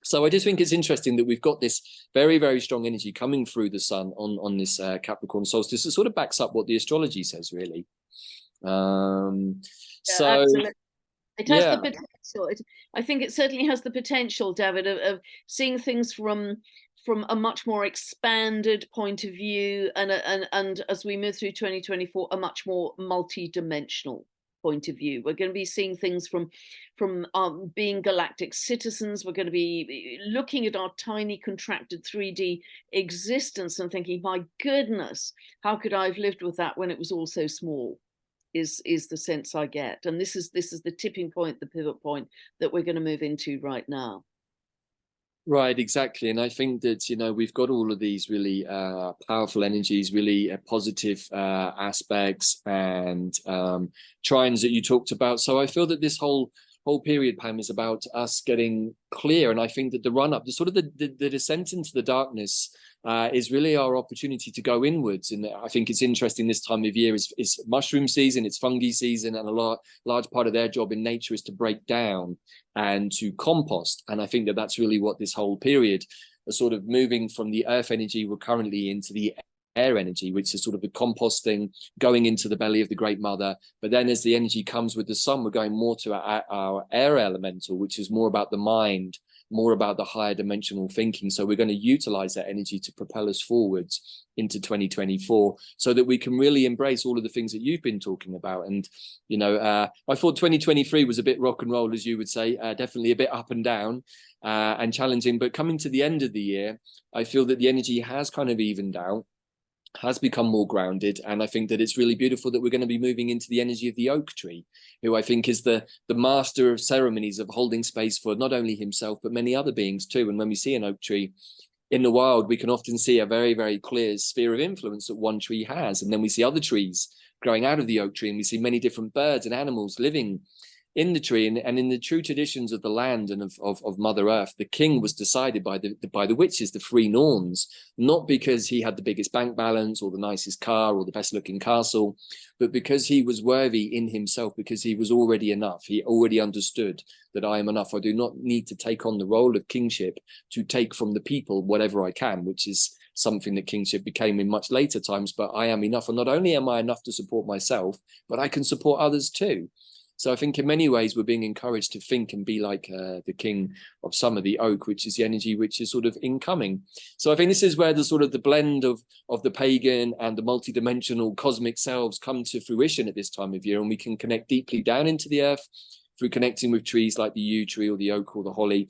So I just think it's interesting that we've got this very, very strong energy coming through the sun on this Capricorn solstice. It sort of backs up what the astrology says, really. So absolutely. It has yeah. the potential. I think it certainly has the potential, Davyd, of seeing things from a much more expanded point of view, and as we move through 2024, a much more multi-dimensional point of view. We're going to be seeing things from being galactic citizens. We're going to be looking at our tiny contracted 3D existence and thinking, my goodness, how could I have lived with that when it was all so small? Is the sense I get. And this is the tipping point, the pivot point that we're going to move into right now. Right, exactly. And I think that, you know, we've got all of these really powerful energies, really positive aspects and trines that you talked about. So I feel that this whole period, Pam, is about us getting clear. And I think that the run up, the sort of the descent into the darkness is really our opportunity to go inwards. And I think it's interesting this time of year is mushroom season, it's fungi season, and a large part of their job in nature is to break down and to compost. And I think that that's really what this whole period is sort of moving from the earth energy we're currently into the air energy, which is sort of the composting, going into the belly of the great mother. But then as the energy comes with the sun, we're going more to our air elemental, which is more about the mind, more about the higher dimensional thinking. So we're going to utilize that energy to propel us forwards into 2024 so that we can really embrace all of the things that you've been talking about. And, you know, I thought 2023 was a bit rock and roll, as you would say, definitely a bit up and down and challenging. But coming to the end of the year, I feel that the energy has kind of evened out, has become more grounded, and I think that it's really beautiful that we're going to be moving into the energy of the oak tree, who I think is the master of ceremonies of holding space for not only himself but many other beings too. And when we see an oak tree in the wild, we can often see a very, very clear sphere of influence that one tree has, and then we see other trees growing out of the oak tree, and we see many different birds and animals living in the tree. And in the true traditions of the land and of Mother Earth, the king was decided by the witches, the three Norns, not because he had the biggest bank balance or the nicest car or the best looking castle, but because he was worthy in himself, because he was already enough. He already understood that I am enough. I do not need to take on the role of kingship to take from the people whatever I can, which is something that kingship became in much later times. But I am enough. And not only am I enough to support myself, but I can support others too. So I think in many ways we're being encouraged to think and be like the king of summer, the oak, which is the energy which is sort of incoming. So I think this is where the sort of the blend of the pagan and the multidimensional cosmic selves come to fruition at this time of year, and we can connect deeply down into the earth through connecting with trees like the yew tree or the oak or the holly,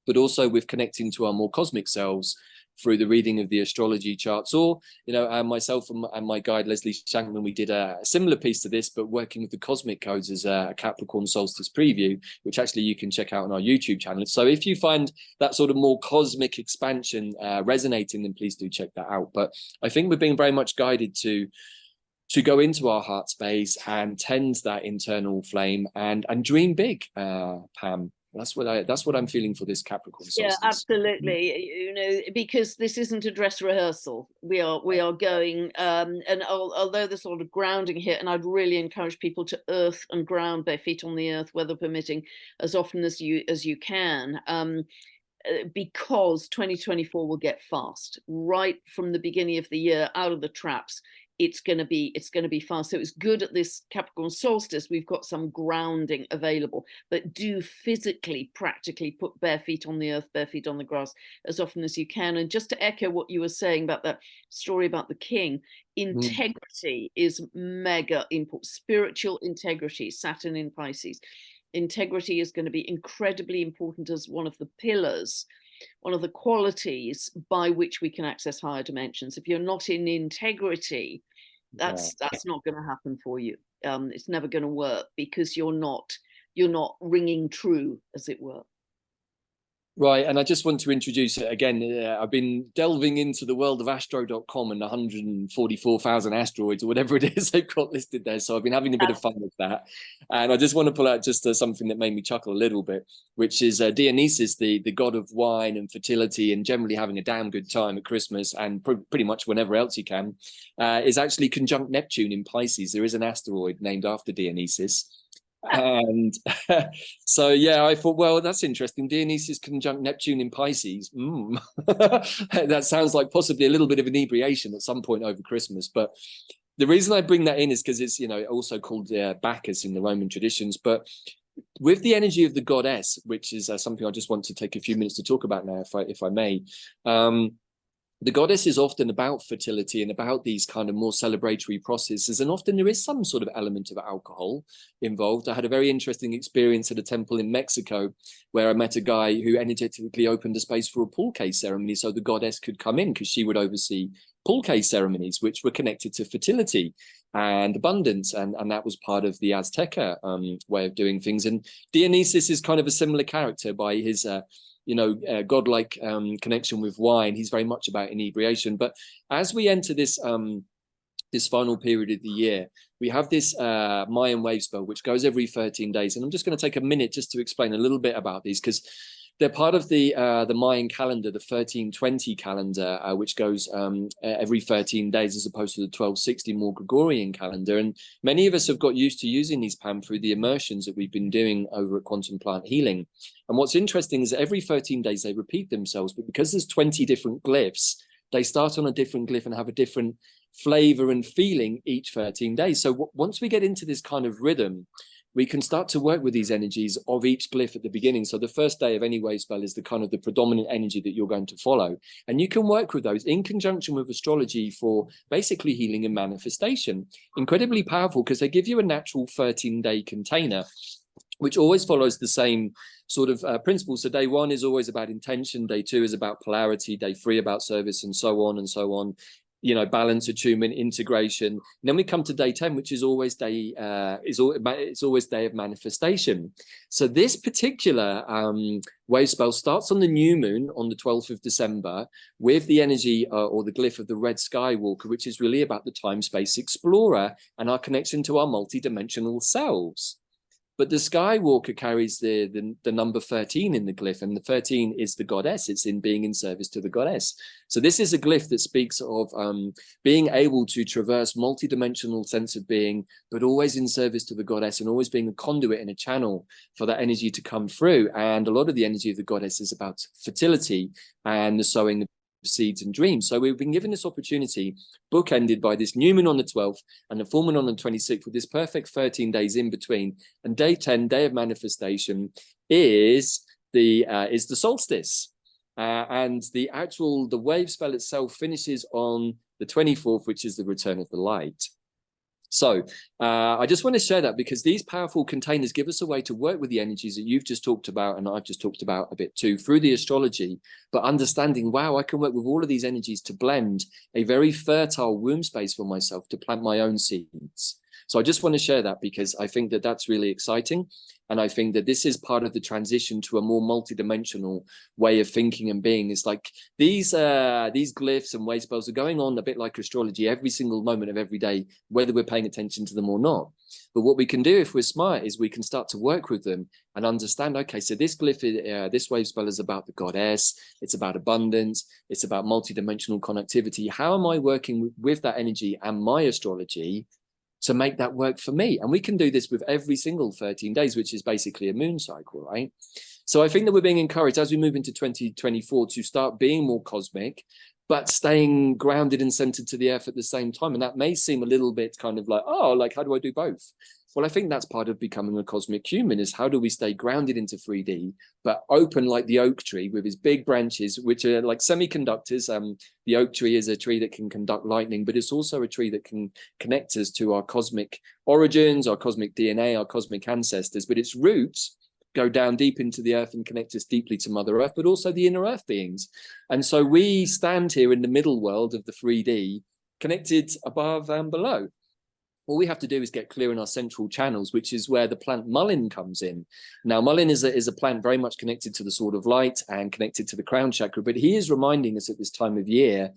but also with connecting to our more cosmic selves through the reading of the astrology charts. Or, you know, myself and my guide Leslie Shankman, we did a similar piece to this, but working with the cosmic codes as a Capricorn Solstice preview, which actually you can check out on our YouTube channel. So if you find that sort of more cosmic expansion resonating, then please do check that out. But I think we're being very much guided to go into our heart space and tend that internal flame and dream big, Pam. That's what I'm feeling for this Capricorn solstice. Yeah, absolutely. You know, because this isn't a dress rehearsal. We are going, and although there's a lot of grounding here, and I'd really encourage people to earth and ground their feet on the earth, weather permitting, as often as you can. Because 2024 will get fast right from the beginning of the year, out of the traps. It's going to be fast. So it's good at this Capricorn solstice. We've got some grounding available, but do physically, practically put bare feet on the earth, bare feet on the grass as often as you can. And just to echo what you were saying about that story about the king, integrity is mega important. Spiritual integrity, Saturn in Pisces. Integrity is going to be incredibly important as one of the pillars qualities by which we can access higher dimensions. If you're not in integrity, that's not going to happen for you. It's never going to work, because you're not ringing true, as it were. Right, and I just want to introduce it again. I've been delving into the world of astro.com and 144,000 asteroids, or whatever it is they've got listed there. So I've been having a bit of fun with that. And I just want to pull out just something that made me chuckle a little bit, which is Dionysus, the god of wine and fertility, and generally having a damn good time at Christmas and pretty much whenever else you can, is actually conjunct Neptune in Pisces. There is an asteroid named after Dionysus. And so yeah, I thought, well, that's interesting. Dionysus conjunct Neptune in Pisces. That sounds like possibly a little bit of inebriation at some point over Christmas. But the reason I bring that in is because it's, you know, also called Bacchus in the Roman traditions. But with the energy of the goddess, which is something I just want to take a few minutes to talk about now, if I may. The goddess is often about fertility and about these kind of more celebratory processes, and often there is some sort of element of alcohol involved. I had a very interesting experience at a temple in Mexico where I met a guy who energetically opened a space for a pulque ceremony so the goddess could come in, because she would oversee pulque ceremonies, which were connected to fertility and abundance, and that was part of the Azteca way of doing things. And Dionysus is kind of a similar character by his godlike connection with wine. He's very much about inebriation. But as we enter this this final period of the year, we have this Mayan wave spell, which goes every 13 days. And I'm just going to take a minute just to explain a little bit about these, because they're part of the Mayan calendar, the 1320 calendar, which goes every 13 days as opposed to the 1260 more Gregorian calendar. And many of us have got used to using these, Pam, through the immersions that we've been doing over at Quantum Plant Healing. And what's interesting is that every 13 days they repeat themselves, but because there's 20 different glyphs, they start on a different glyph and have a different flavor and feeling each 13 days. So once we get into this kind of rhythm, we can start to work with these energies of each glyph at the beginning. So the first day of any wave spell is the kind of the predominant energy that you're going to follow. And you can work with those in conjunction with astrology for basically healing and manifestation. Incredibly powerful, because they give you a natural 13-day container, which always follows the same sort of principles. So day one is always about intention. Day two is about polarity. Day three about service, and so on and so on. You know, balance, attunement, integration. And then we come to day 10, which is always day it's always day of manifestation. So this particular wave spell starts on the new moon on the 12th of December with the energy or the glyph of the red skywalker, which is really about the time-space explorer and our connection to our multidimensional selves. But the Skywalker carries the number 13 in the glyph, and the 13 is the goddess. It's in being in service to the goddess. So this is a glyph that speaks of being able to traverse multidimensional sense of being, but always in service to the goddess and always being a conduit and a channel for that energy to come through. And a lot of the energy of the goddess is about fertility and the sowing of seeds and dreams. So we've been given this opportunity, bookended by this new moon on the 12th and the full moon on the 26th, with this perfect 13 days in between. And day 10, day of manifestation, is the solstice, and the wave spell itself finishes on the 24th, which is the return of the light. So I just want to share that, because these powerful containers give us a way to work with the energies that you've just talked about, and I've just talked about a bit too, through the astrology, but understanding, wow, I can work with all of these energies to blend a very fertile womb space for myself to plant my own seeds. So I just want to share that, because I think that that's really exciting. And I think that this is part of the transition to a more multidimensional way of thinking and being. It's like these glyphs and wave spells are going on a bit like astrology every single moment of every day, whether we're paying attention to them or not. But what we can do if we're smart is we can start to work with them and understand, okay, so this glyph, this wave spell is about the goddess, it's about abundance, it's about multidimensional connectivity. How am I working with that energy and my astrology to make that work for me? And we can do this with every single 13 days, which is basically a moon cycle, right? So I think that we're being encouraged as we move into 2024 to start being more cosmic, but staying grounded and centered to the earth at the same time. And that may seem a little bit kind of like, oh, like, how do I do both? Well, I think that's part of becoming a cosmic human, is how do we stay grounded into 3D, but open like the oak tree with its big branches, which are like semiconductors. The oak tree is a tree that can conduct lightning, but it's also a tree that can connect us to our cosmic origins, our cosmic DNA, our cosmic ancestors. But its roots go down deep into the earth and connect us deeply to Mother Earth, but also the inner earth beings. And so we stand here in the middle world of the 3D, connected above and below. All we have to do is get clear in our central channels, which is where the plant mullein comes in. Now, mullein is a plant very much connected to the sword of light and connected to the crown chakra, but he is reminding us at this time of year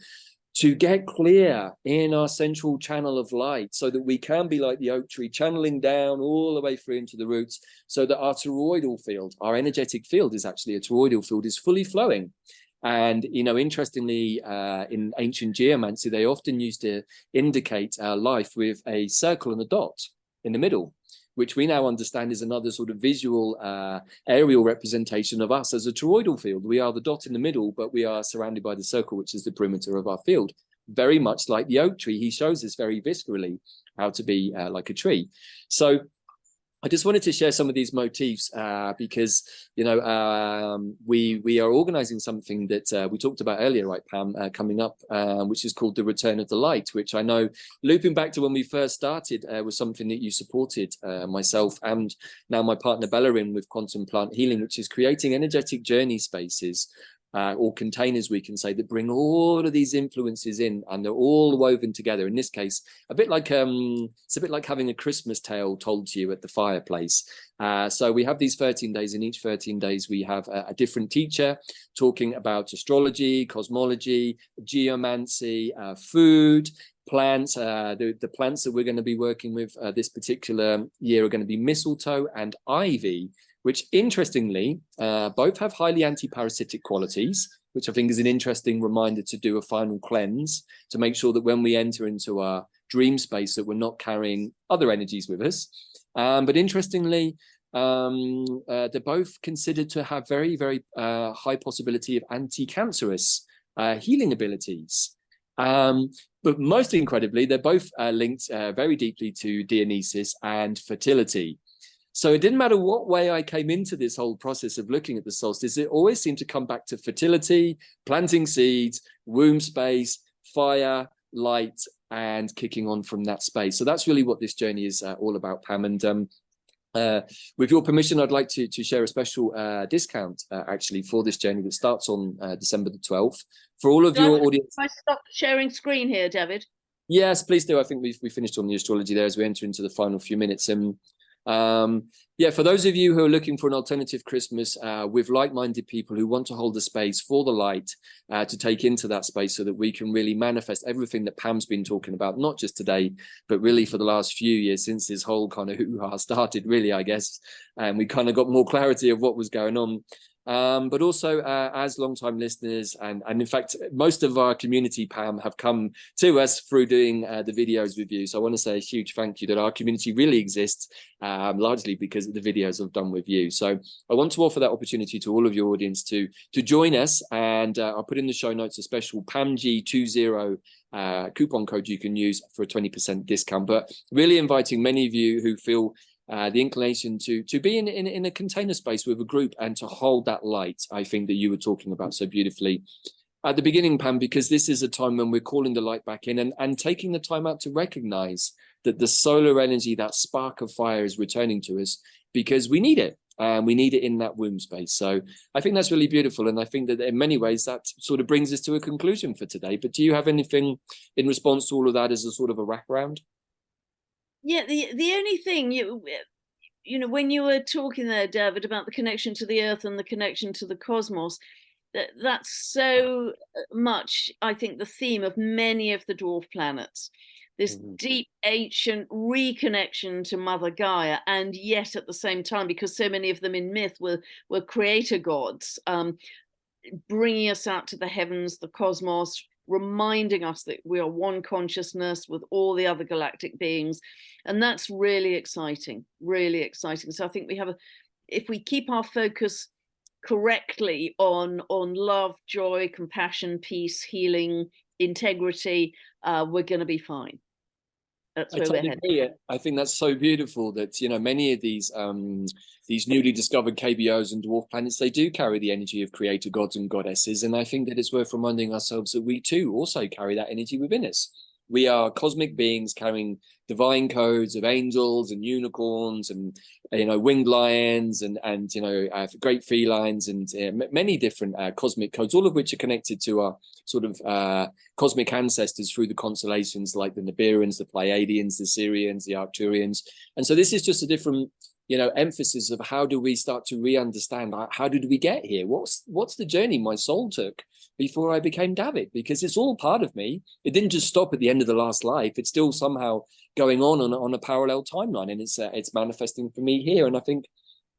to get clear in our central channel of light so that we can be like the oak tree, channeling down all the way through into the roots, so that our toroidal field, our energetic field is actually a toroidal field, is fully flowing. And, you know, interestingly, in ancient geomancy, they often used to indicate our life with a circle and a dot in the middle, which we now understand is another sort of visual aerial representation of us as a toroidal field. We are the dot in the middle, but we are surrounded by the circle, which is the perimeter of our field. Very much like the oak tree, he shows us very viscerally how to be like a tree. So I just wanted to share some of these motifs because, you know, we are organizing something that we talked about earlier, right, Pam, coming up, which is called the Return of the Light, which I know, looping back to when we first started, was something that you supported, myself and now my partner Bella in with Quantum Plant Healing, which is creating energetic journey spaces or containers, we can say, that bring all of these influences in, and they're all woven together. In this case, a bit like it's a bit like having a Christmas tale told to you at the fireplace. So we have these 13 days, and each 13 days we have a different teacher talking about astrology, cosmology, geomancy, food, plants. The plants that we're going to be working with this particular year are going to be mistletoe and ivy, which interestingly, both have highly anti-parasitic qualities, which I think is an interesting reminder to do a final cleanse, to make sure that when we enter into our dream space, that we're not carrying other energies with us. But interestingly, they're both considered to have very, very high possibility of anti-cancerous healing abilities. But most incredibly, they're both linked very deeply to Dionysus and fertility. So it didn't matter what way I came into this whole process of looking at the solstice, it always seemed to come back to fertility, planting seeds, womb space, fire, light, and kicking on from that space. So that's really what this journey is all about, Pam. And with your permission, I'd like to share a special discount actually for this journey that starts on December the 12th. For all of your audience. I stop sharing screen here, Davyd? Yes, please do. I think we finished on the astrology there as we enter into the final few minutes. And yeah, for those of you who are looking for an alternative Christmas with like-minded people who want to hold the space for the light to take into that space, so that we can really manifest everything that Pam's been talking about, not just today, but really for the last few years since this whole kind of hoo-ha started, really, I guess, and we kind of got more clarity of what was going on. But also as long-time listeners, and in fact, most of our community, Pam, have come to us through doing the videos with you. So I want to say a huge thank you that our community really exists, largely because of the videos I've done with you. So I want to offer that opportunity to all of your audience to join us, and I'll put in the show notes a special PAMG20 coupon code you can use for a 20% discount. But really inviting many of you who feel the inclination to be in a container space with a group and to hold that light, I think, that you were talking about so beautifully at the beginning, Pam, because this is a time when we're calling the light back in and taking the time out to recognize that the solar energy, that spark of fire, is returning to us, because we need it. We need it in that womb space. So I think that's really beautiful. And I think that in many ways that sort of brings us to a conclusion for today. But do you have anything in response to all of that as a sort of a wraparound? Yeah, the only thing, you know, when you were talking there, Davyd, about the connection to the earth and the connection to the cosmos, that's so much, I think, the theme of many of the dwarf planets. This deep, ancient reconnection to Mother Gaia, and yet at the same time, because so many of them in myth were creator gods, bringing us out to the heavens, the cosmos, reminding us that we are one consciousness with all the other galactic beings. And that's really exciting, really exciting. So I think we have if we keep our focus correctly on love, joy, compassion, peace, healing, integrity, we're going to be fine. That's where we're headed. I think that's so beautiful that, you know, many of these newly discovered KBOs and dwarf planets, they do carry the energy of creator gods and goddesses. And I think that it's worth reminding ourselves that we too also carry that energy within us. We are cosmic beings carrying divine codes of angels and unicorns and, you know, winged lions and you know, great felines and many different cosmic codes, all of which are connected to our sort of cosmic ancestors through the constellations, like the Nibiruans, the Pleiadians, the Sirians, the Arcturians. And so this is just a different, you know, emphasis of how do we start to re-understand how did we get here? What's the journey my soul took before I became Davyd? Because it's all part of me. It didn't just stop at the end of the last life. It's still somehow going on a parallel timeline, and it's manifesting for me here. And I think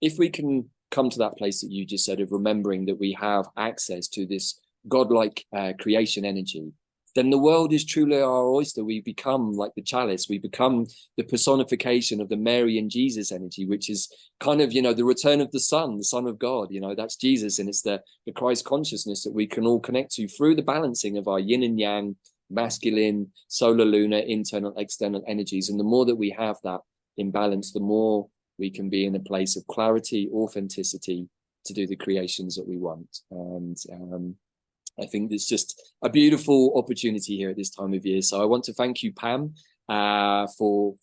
if we can come to that place that you just said of remembering that we have access to this godlike creation energy, then the world is truly our oyster. We become like the chalice. We become the personification of the Mary and Jesus energy, which is kind of, you know, the return of the Son of God. You know, that's Jesus, and it's the Christ consciousness that we can all connect to through the balancing of our yin and yang, masculine, solar, lunar, internal, external energies. And the more that we have that in balance, the more we can be in a place of clarity, authenticity to do the creations that we want. And I think there's just a beautiful opportunity here at this time of year. So I want to thank you, Pam, for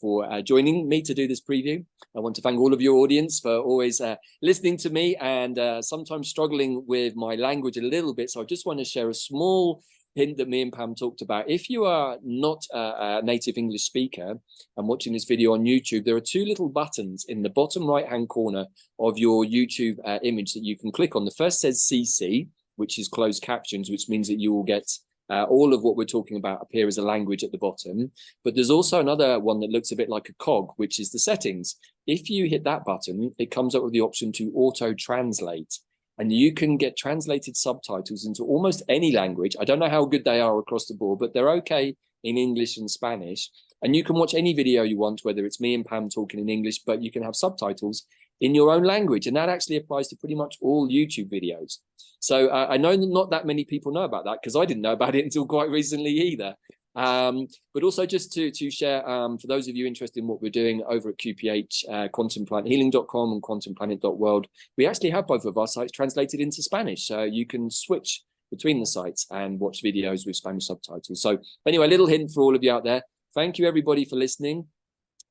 joining me to do this preview. I want to thank all of your audience for always listening to me and sometimes struggling with my language a little bit. So I just want to share a small hint that me and Pam talked about. If you are not a native English speaker and watching this video on YouTube, there are two little buttons in the bottom right-hand corner of your YouTube image that you can click on. The first says CC, which is closed captions, which means that you will get all of what we're talking about appear as a language at the bottom. But there's also another one that looks a bit like a cog, which is the settings. If you hit that button, it comes up with the option to auto-translate. And you can get translated subtitles into almost any language. I don't know how good they are across the board, but they're okay in English and Spanish. And you can watch any video you want, whether it's me and Pam talking in English, but you can have subtitles in your own language. And that actually applies to pretty much all YouTube videos. So I know that not that many people know about that, because I didn't know about it until quite recently either. But also just to share, for those of you interested in what we're doing over at QPH, quantumplanethealing.com and quantumplanet.world, we actually have both of our sites translated into Spanish. So you can switch between the sites and watch videos with Spanish subtitles. So anyway, a little hint for all of you out there. Thank you, everybody, for listening.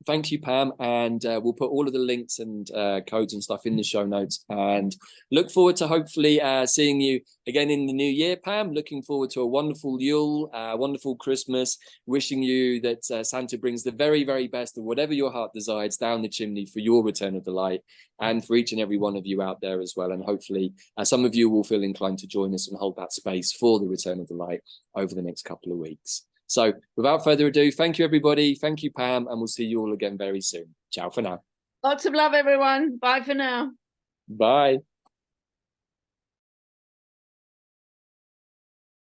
Thank you, Pam, and we'll put all of the links and codes and stuff in the show notes, and look forward to hopefully seeing you again in the new year, Pam. Looking forward to a wonderful Yule, wonderful Christmas, wishing you that Santa brings the very, very best of whatever your heart desires down the chimney for your return of the light, and for each and every one of you out there as well. And hopefully some of you will feel inclined to join us and hold that space for the return of the light over the next couple of weeks. So without further ado, thank you, everybody. Thank you, Pam, and we'll see you all again very soon. Ciao for now. Lots of love, everyone. Bye for now. Bye.